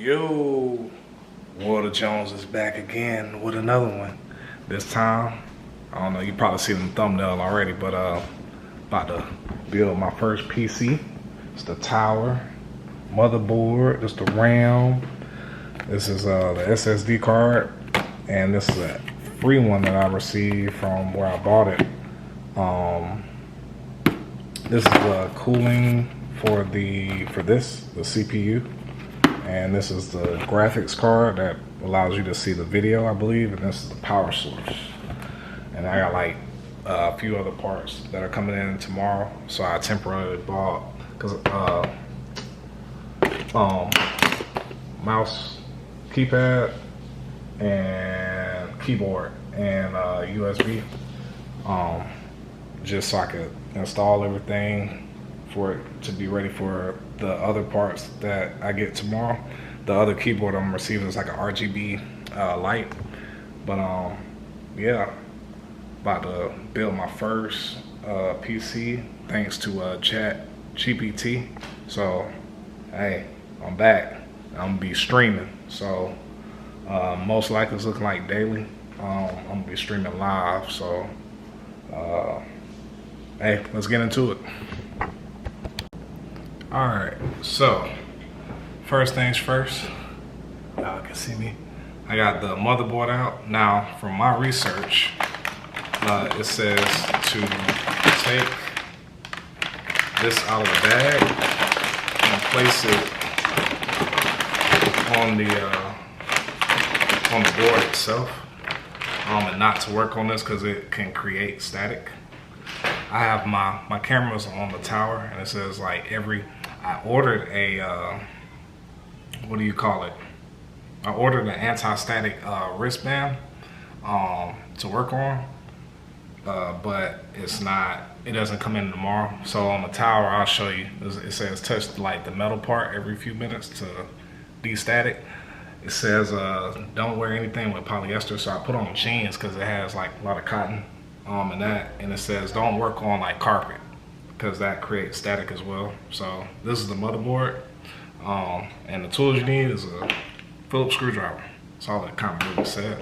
Yo, Walter Jones is back again with another one. This time, I don't know, you probably seen the thumbnail already, but about to build my first PC. It's the tower, motherboard, it's the RAM. This is the SSD card, and this is a free one that I received from where I bought it. This is the cooling for the CPU. And this is the graphics card that allows you to see the video, I believe, and this is the power source. And I got like a few other parts that are coming in tomorrow, so I temporarily bought, because mouse, keypad, and keyboard, and USB, just so I could install everything for it to be ready for the other parts that I get tomorrow. The other keyboard I'm receiving is like an RGB light. But yeah, about to build my first PC thanks to Chat GPT. So hey, I'm back. I'm gonna be streaming. So most likely it's looking like daily. I'm gonna be streaming live. So hey, let's get into it. Alright, so first things first, y'all can see me. I got the motherboard out. Now, from my research, it says to take this out of the bag and place it on the board itself, and not to work on this because it can create static. I have my cameras on the tower, and it says like I ordered a, what do you call it? I ordered an anti-static wristband to work on, but it doesn't come in tomorrow. So on the tower, I'll show you, it says touch like the metal part every few minutes to de-static. It says don't wear anything with polyester, so I put on jeans because it has like a lot of cotton and it says don't work on like carpet, because that creates static as well. So this is the motherboard, and the tools you need is a Phillips screwdriver. That's all that kind of really said.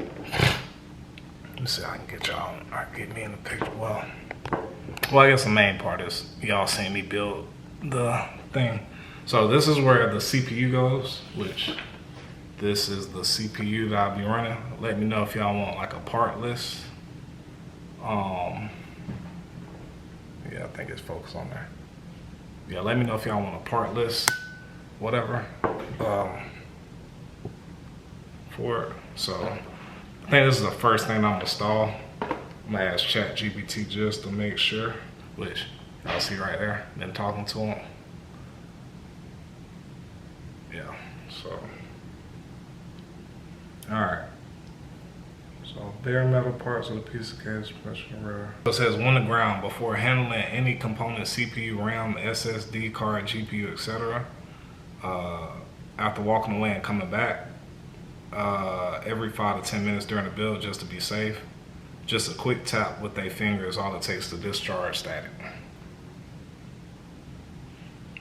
Let me see if I can get y'all, get me in the picture. Well, I guess the main part is y'all seeing me build the thing. So this is where the CPU goes, which this is the CPU that I'll be running. Let me know if y'all want like a part list. Yeah, I think it's focused on there. Yeah, let me know if y'all want a part list, whatever, for it. So I think this is the first thing I'm gonna install. I'm gonna ask Chat GPT just to make sure, which y'all see right there, been talking to him. Yeah, so, all right. So bare metal parts of the piece of case, rare. So it says when to ground before handling any component, CPU, RAM, SSD card, GPU, etc. After walking away and coming back, every 5 to 10 minutes during the build, just to be safe. Just a quick tap with a finger is all it takes to discharge static.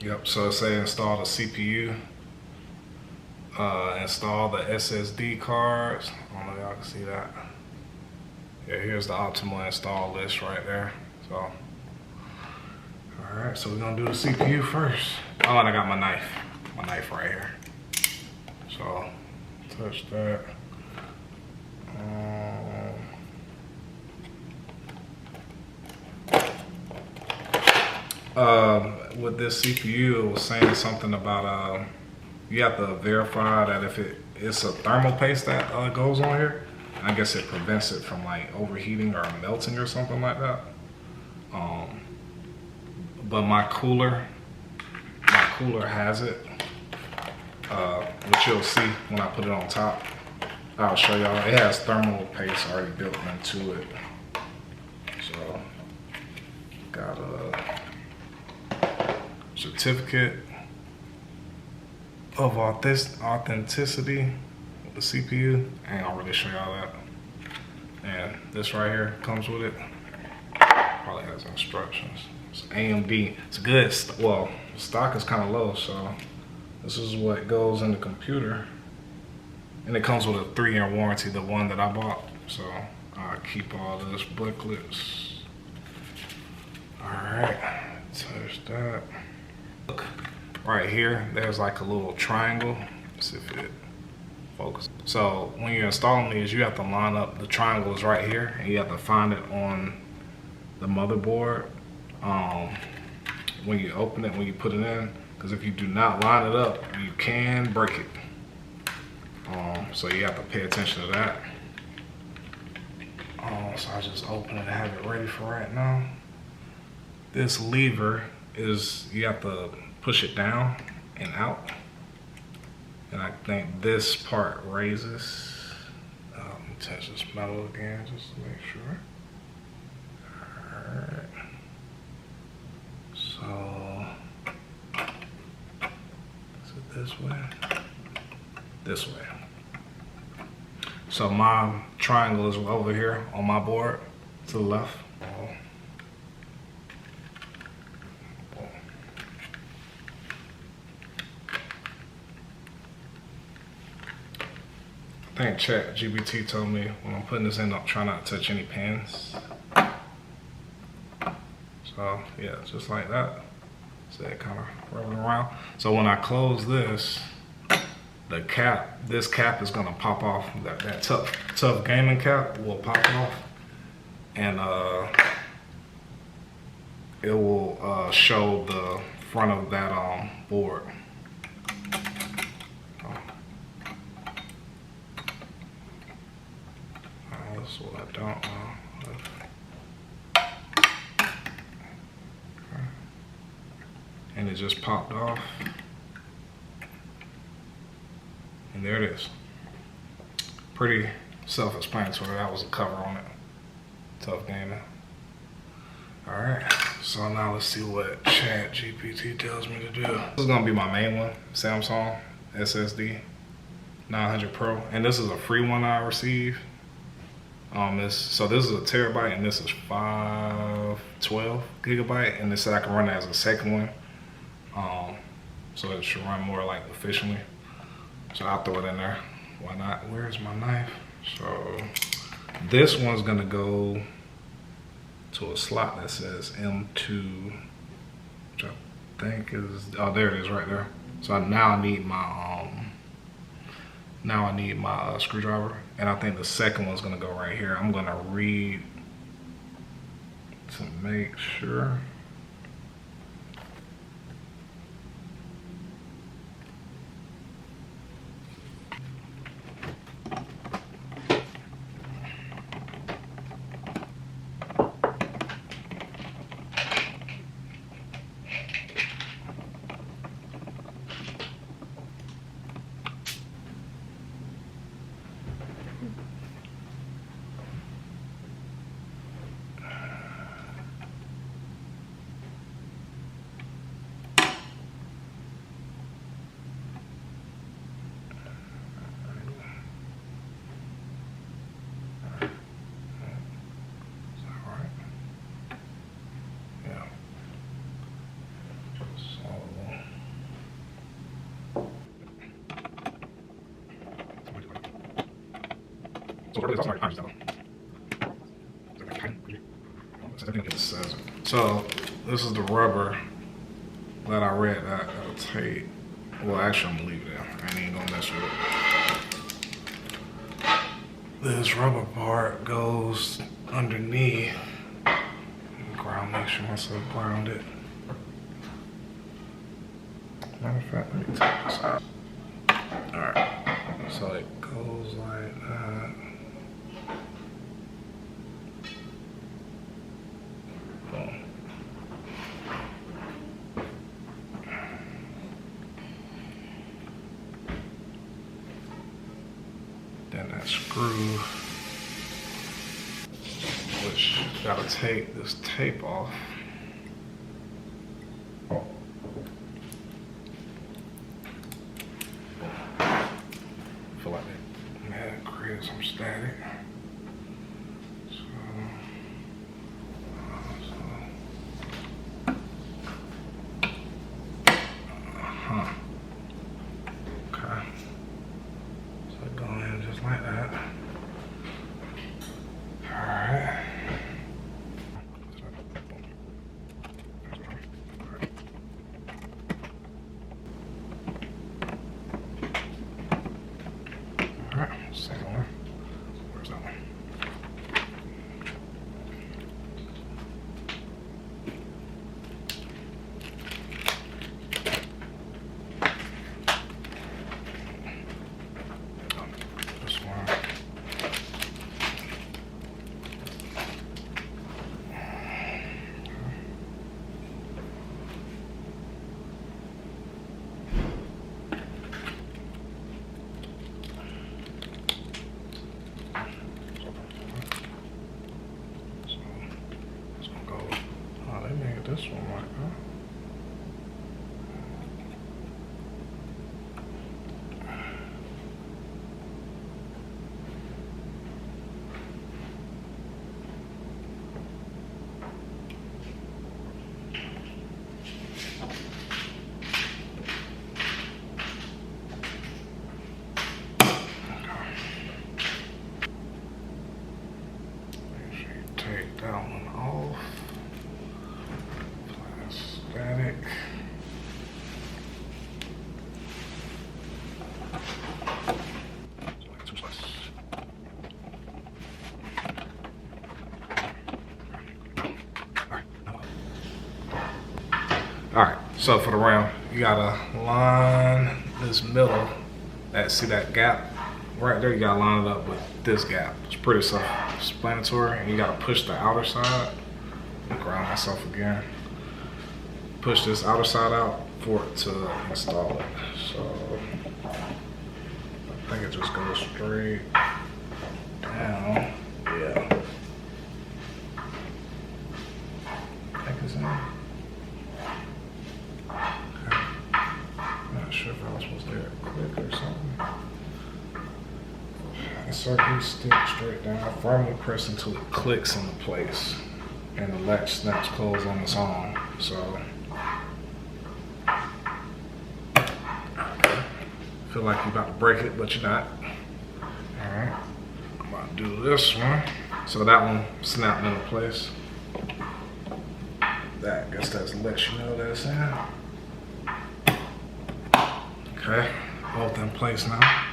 Yep, so it says install the CPU, install the SSD cards. I don't know if y'all can see that. Yeah, here's the optimal install list right there. So, all right, so we're gonna do the CPU first. Oh, and I got my knife right here. So, touch that. With this CPU, it was saying something about you have to verify that if it's a thermal paste that goes on here. I guess it prevents it from like overheating or melting or something like that. But my cooler has it, which you'll see when I put it on top. I'll show y'all. It has thermal paste already built into it. So got a certificate of authenticity with the CPU. I ain't gonna really show y'all that. And this right here comes with it. Probably has instructions. It's AMD. It's good. Well, stock is kind of low, so This is what goes in the computer. And it comes with a 3-year warranty, the one that I bought. So I'll keep all those booklets. Alright, touch that. Look, right here, there's like a little triangle. Let's see if it focuses. So when you're installing these, you have to line up, the triangle is right here, and you have to find it on the motherboard. When you open it, when you put it in, because if you do not line it up, you can break it. So you have to pay attention to that. So I just open it and have it ready for right now. This lever is, you have to push it down and out. And I think this part raises. Let me touch this metal again just to make sure. Alright. So, is it this way? This way. So my triangle is over here on my board to the left. I think Chat GPT told me when I'm putting this in, I'll try not to touch any pins. So yeah, just like that. So it kind of rolling around. So when I close this, the cap, this cap is gonna pop off. That tough gaming cap will pop off, and it will show the front of that board. This is what I don't know. Okay. And it just popped off. And there it is. Pretty self-explanatory. That was a cover on it. Tough gaming. Alright, so now let's see what Chat GPT tells me to do. This is gonna be my main one, Samsung SSD 900 Pro. And this is a free one I received. So this is a terabyte and this is 512 gigabyte, and this I can run it as a second one. So it should run more like efficiently. So I'll throw it in there. Why not? Where's my knife? So this one's gonna go to a slot that says M2, which I think is, oh, there it is right there. So now I need my screwdriver, and I think the second one's gonna go right here. I'm gonna read to make sure. So this is the rubber that I read that it'll take. Well, actually, I'm gonna leave it there. I ain't even gonna mess with it. This rubber part goes underneath. Make sure myself grounded. Matter of fact, let me take this out. Alright, so it goes like that. Boom. Then that screw, which gotta take this tape off. Feel like it may have created some static. Okay, second one. Where's that one? This one. This one might go. Make sure you take that one off. Static. Alright, so for the RAM, you gotta line this middle, see that gap right there, you gotta line it up with this gap. It's pretty self-explanatory, and you gotta push the outer side. Ground myself again. Push this outer side out for it to install it. So I think it just goes straight down. Yeah. I think it's in. Okay. I'm not sure if I was supposed to do it quick or something. Insert these sticks straight down. Firmly press until it clicks into place. And the latch snaps closed on its own. So feel like you're about to break it, but you're not. Alright. I'm about to do this one. So that one snapped into place. That, I guess that lets you know that it's in. Okay, both in place now.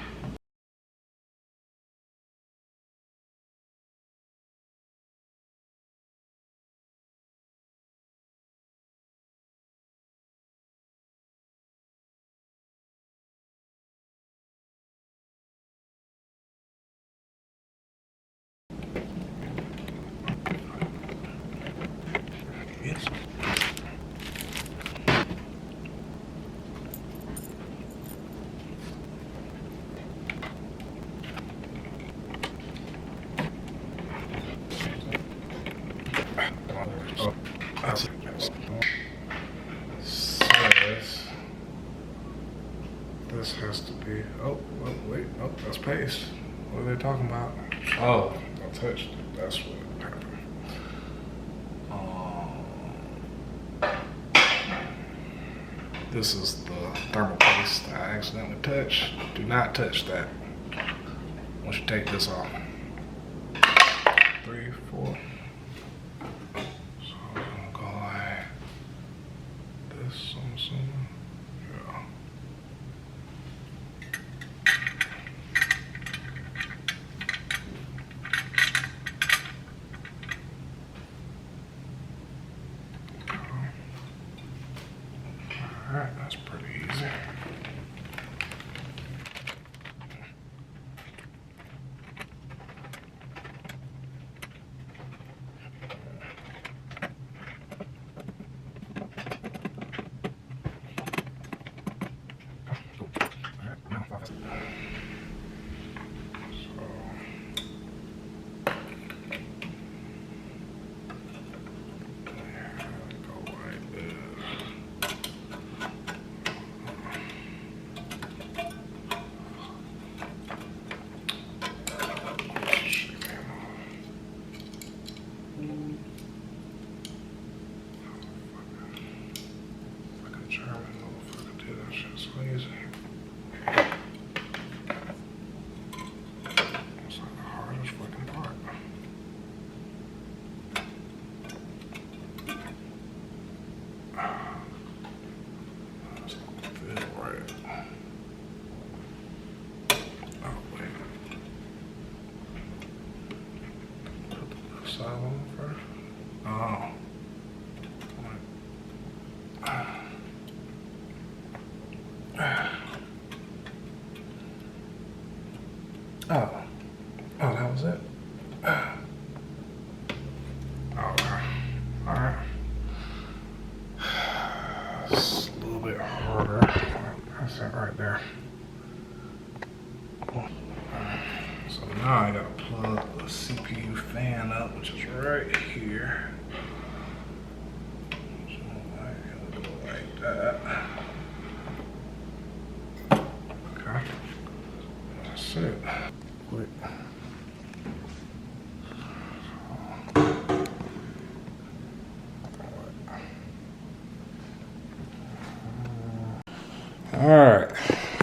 This has to be, oh, wait, oh, that's paste. What are they talking about? Oh, I touched it. That's what happened. This is the thermal paste I accidentally touched. Do not touch that once you take this off. 3, 4. So I'm gonna go like this, I'm assuming. Yeah. Alright, that's pretty easy. side on first. Oh. Oh. Oh, that was it. Okay. Alright. It's a little bit harder. That's it right there. So now I gotta plug the CPU fan up, which is right here. So I gotta go like that. Okay. That's it. Quick. Alright,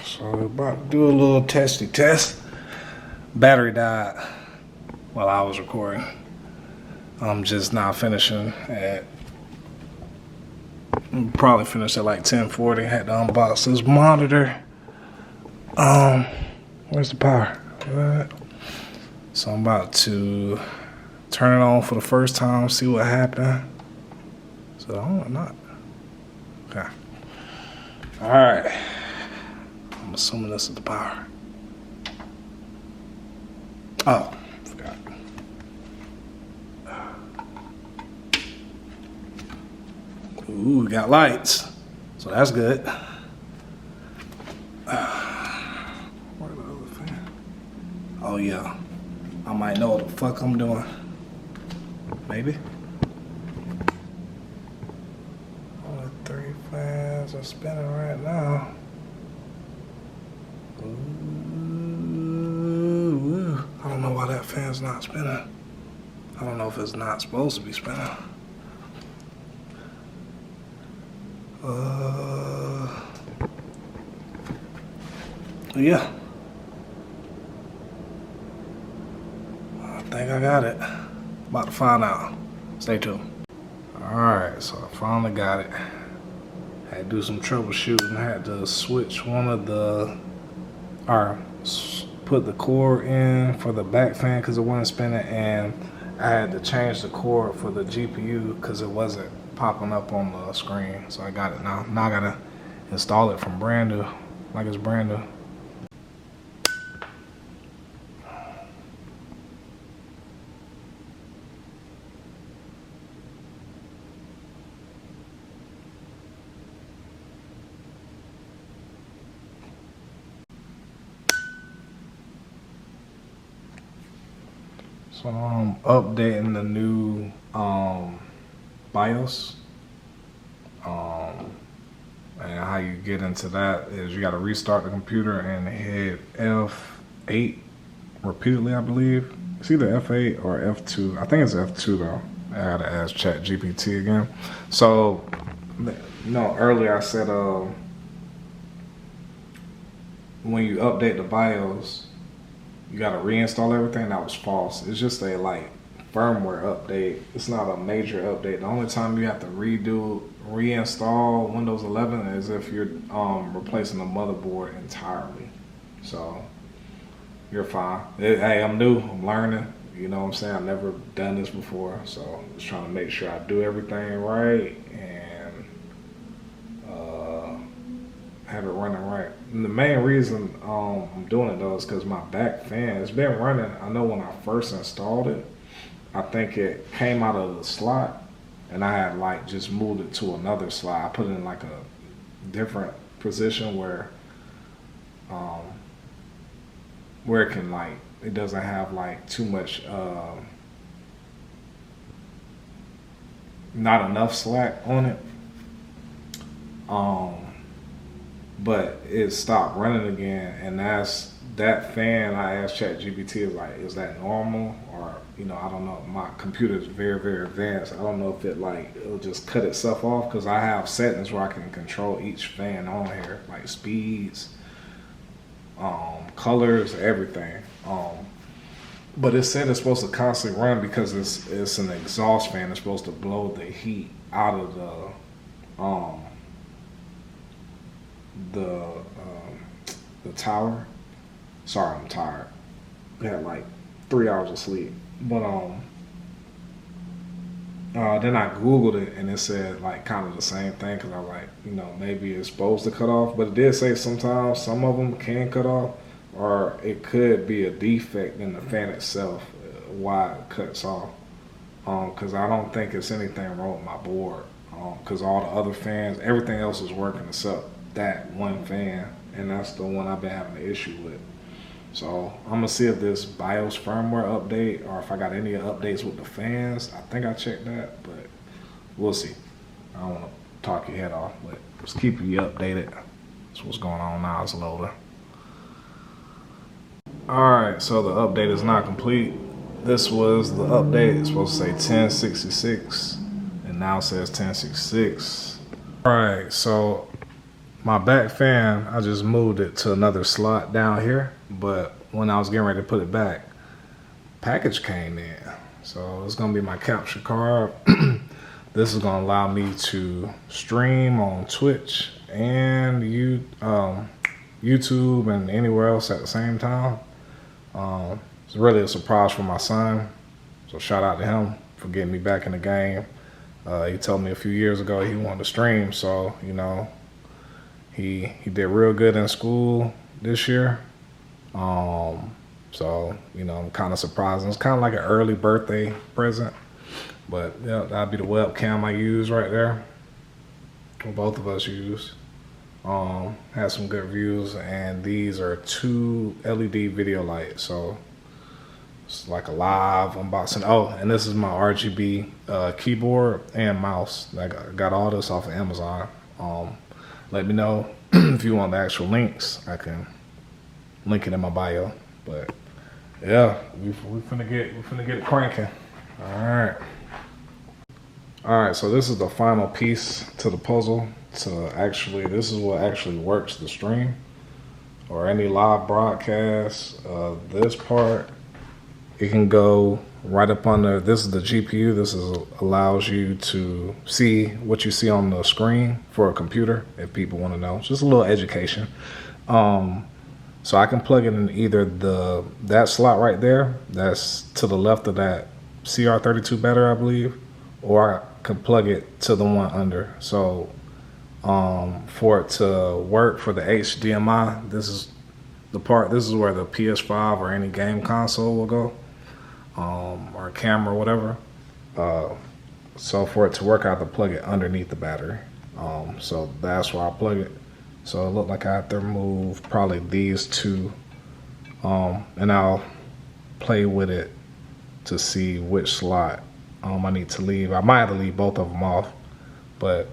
so we're about to do a little testy test. Battery died while I was recording. I'm just now finishing at, probably finished at like 10:40. Had to unbox this monitor. Where's the power? So I'm about to turn it on for the first time, see what happened. So I'm not. Okay. All right. I'm assuming this is the power. Oh, forgot. Ooh, we got lights, so that's good. Where the other fan? Oh yeah, I might know what the fuck I'm doing. Maybe. Only 3 fans are spinning right now. Ooh, I don't know why that fan's not spinning. I don't know if it's not supposed to be spinning. Yeah. I think I got it. About to find out. Stay tuned. Alright, so I finally got it. Had to do some troubleshooting. I had to switch one of the, or put the cord in for the back fan because it wasn't spinning, and I had to change the cord for the GPU because it wasn't popping up on the screen. So I got it now. Now I gotta install it from brand new, like it's brand new. So I'm updating the new BIOS. And how you get into that is you got to restart the computer and hit F8 repeatedly, I believe. It's either F8 or F2. I think it's F2 though. I gotta ask Chat GPT again. So, no, earlier I said when you update the BIOS, you gotta reinstall everything. That was false. It's just a like firmware update. It's not a major update. The only time you have to reinstall Windows 11 is if you're replacing the motherboard entirely. So you're fine. Hey, I'm new. I'm learning. You know what I'm saying? I've never done this before, so just trying to make sure I do everything right and have it running right. And the main reason I'm doing it though is because my back fan, it's been running. I know when I first installed it, I think it came out of the slot and I had like just moved it to another slot. I put it in like a different position where it can like, it doesn't have like too much, not enough slack on it. But it stopped running again, and that fan. I asked Chat GPT, is that normal, or I don't know. My computer is very, very advanced. I don't know if it'll just cut itself off because I have settings where I can control each fan on here, like speeds, colors, everything. But it said it's supposed to constantly run because it's an exhaust fan. It's supposed to blow the heat out of the tower. Sorry, I'm tired. I had like 3 hours of sleep. But Then I Googled it and it said like kind of the same thing, because I was like, you know, maybe it's supposed to cut off, but it did say sometimes some of them can cut off, or it could be a defect in the fan itself, why it cuts off. Because I don't think it's anything wrong with my board, because all the other fans, everything else is working except that one fan, and that's the one I've been having an issue with. So I'm gonna see if this BIOS firmware update, or if I got any updates with the fans. I think I checked that, but we'll see. I don't want to talk your head off, but just keep you updated. That's what's going on now. It's loading. All right, so the update is not complete. This was the update. It's supposed to say 1066, and now it says 1066. All right, so my back fan, I just moved it to another slot down here, but when I was getting ready to put it back, package came in. So it's gonna be my capture card. This is gonna allow me to stream on Twitch and YouTube and anywhere else at the same time. It's really a surprise for my son, so shout out to him for getting me back in the game. He told me a few years ago he wanted to stream, so you know, he did real good in school this year. So you know, I'm kind of surprised. It's kind of like an early birthday present, but yeah, that'd be the webcam I use right there. Both of us use. Had some good reviews, and these are 2 LED video lights, so it's like a live unboxing. Oh, and this is my RGB keyboard and mouse. I got all this off of Amazon. Let me know if you want the actual links. I can link it in my bio. But yeah, we finna get it cranking. All right, so this is the final piece to the puzzle. This is what actually works the stream or any live broadcast. This part, it can go right up under. This is the GPU. This allows you to see what you see on the screen for a computer, if people want to know. Just a little education. So I can plug it in either that slot right there, that's to the left of that CR32 battery, I believe, or I can plug it to the one under. So for it to work for the HDMI, this is where the PS5 or any game console will go, or camera or whatever. So for it to work, I have to plug it underneath the battery. So that's where I plug it. So it looked like I have to remove probably these 2, and I'll play with it to see which slot I need to leave. I might have to leave both of them off, but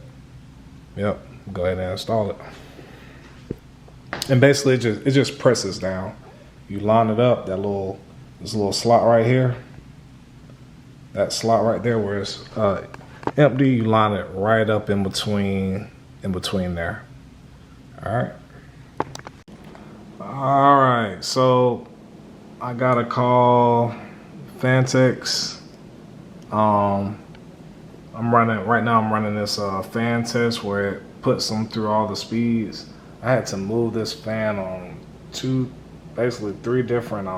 yep, go ahead and install it. And basically it just presses down. You line it up, this little slot right here, that slot right there where it's empty, you line it right up in between there. All right, so I got to call Phanteks. I'm running this fan test where it puts them through all the speeds. I had to move this fan on basically 3 different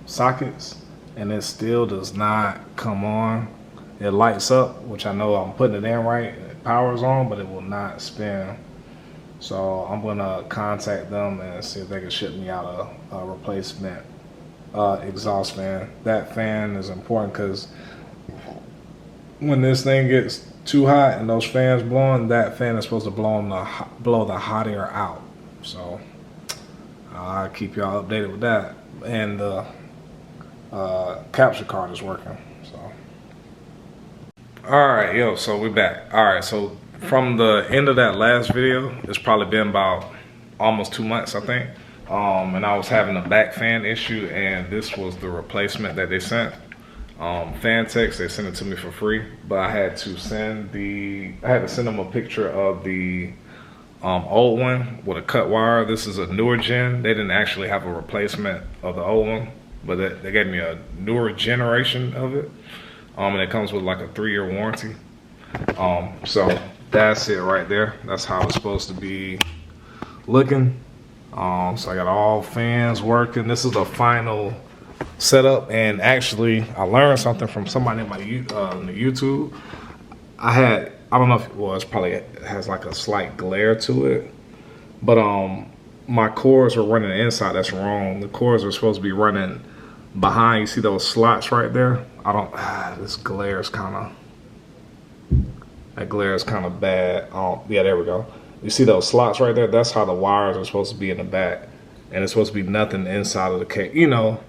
sockets, and it still does not come on. It lights up, which I know I'm putting it in right. It powers on, but it will not spin. So I'm gonna contact them and see if they can ship me out a replacement exhaust fan. That fan is important because when this thing gets too hot and those fans blowing, that fan is supposed to blow the hot air out. So I'll keep y'all updated with that. And the capture card is working. So all right, so we back. All right, so from the end of that last video, it's probably been about almost 2 months, I think. And I was having a back fan issue, and this was the replacement that they sent. Phanteks, they sent it to me for free, but I had to send them a picture of the old one with a cut wire. This is a newer gen. They didn't actually have a replacement of the old one, but they gave me a newer generation of it. And it comes with like a 3-year warranty. So that's it right there. That's how it's supposed to be looking. So I got all fans working. This is the final setup. And actually, I learned something from somebody in my on the YouTube. I don't know if it was, probably it has like a slight glare to it, but my cores were running inside. That's wrong. The cores are supposed to be running behind. You see those slots right there? This glare is kind of, that glare is kind of bad. Yeah, there we go. You see those slots right there? That's how the wires are supposed to be in the back. And it's supposed to be nothing inside of the case, you know,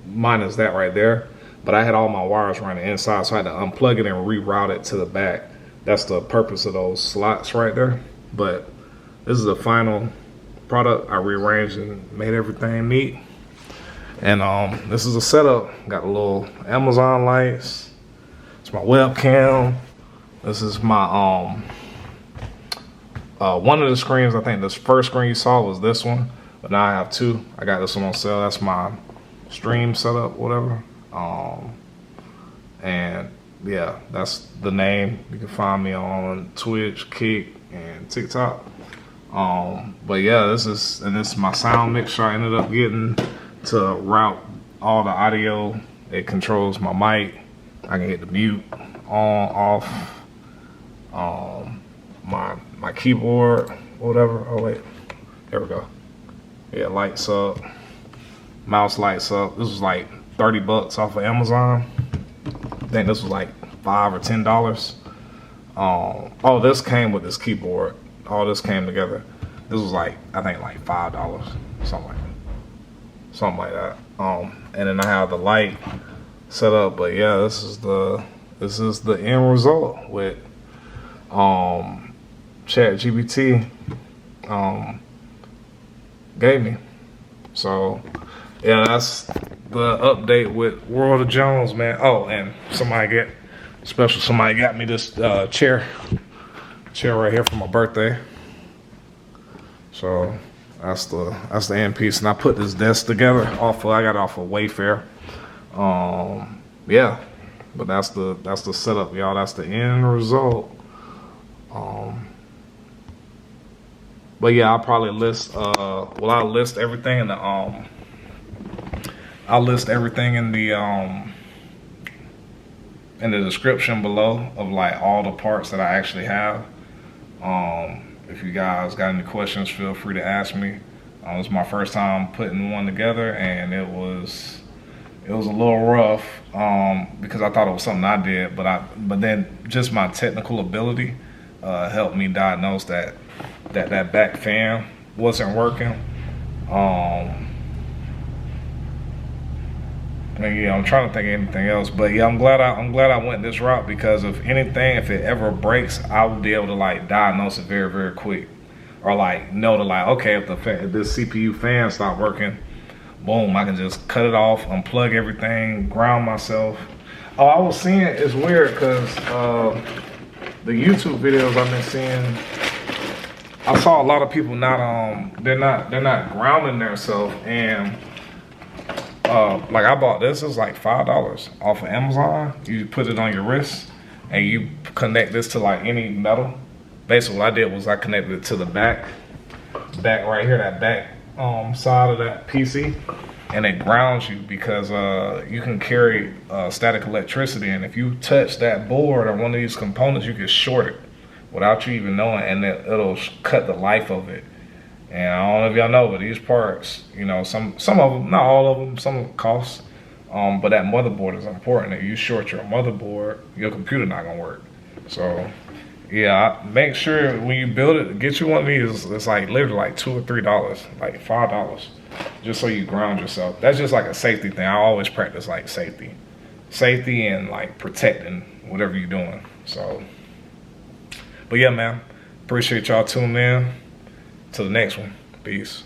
minus that right there. But I had all my wires running inside, so I had to unplug it and reroute it to the back. That's the purpose of those slots right there. But this is the final product. I rearranged and made everything neat. And this is a setup. Got a little Amazon lights. It's my webcam. This is my one of the screens. I think this first screen you saw was this one, but now I have two. I got this one on sale. That's my stream setup, whatever. And yeah, that's the name. You can find me on Twitch, Kick, and TikTok. But yeah, this is my sound mixer. I ended up getting to route all the audio. It controls my mic. I can hit the mute, on, off. My keyboard, whatever. Oh wait, there we go. Yeah, lights up. Mouse lights up. This was like 30 bucks off of Amazon. I think this was like $5 or $10. Oh, this came with this keyboard. All this came together. This was like, I think like $5, something like that. And then I have the light set up. But yeah, this is the end result with Chat GPT gave me. So yeah, that's the update with World of Jones, man. Oh, and somebody got me this chair right here for my birthday. So that's the end piece. And I put this desk together I got it off of Wayfair. Yeah, but that's the setup, y'all. That's the end result. But yeah, I'll probably list I'll list everything in the in the description below of like all the parts that I actually have. If you guys got any questions, feel free to ask me. It's my first time putting one together, and it was a little rough because I thought it was something I did, but then just my technical ability helped me diagnose that back fan wasn't working. And yeah, I'm trying to think of anything else, but yeah, I'm glad I went this route, because if anything, if it ever breaks, I will be able to like diagnose it very, very quick, or like know to like, okay, if this CPU fan stopped working, boom, I can just cut it off, unplug everything, ground myself. Oh, I was seeing, it's weird because the YouTube videos I've been seeing, I saw a lot of people they're not grounding themselves, and like I bought this, it was like $5 off of Amazon. You put it on your wrist and you connect this to like any metal. Basically what I did was I connected it to the back right here, that back side of that PC, and it grounds you, because you can carry static electricity, and if you touch that board or one of these components, you can short it without you even knowing, and it'll cut the life of it. And I don't know if y'all know, but these parts, you know, some of them, not all of them, some of them cost. But that motherboard is important. If you short your motherboard, your computer not gonna work. So yeah, make sure when you build it, get you one of these. It's like literally like $2 or $3, like $5, just so you ground yourself. That's just like a safety thing. I always practice like safety and like protecting whatever you're doing. So, but yeah, man, appreciate y'all tuning in. Till the next one. Peace.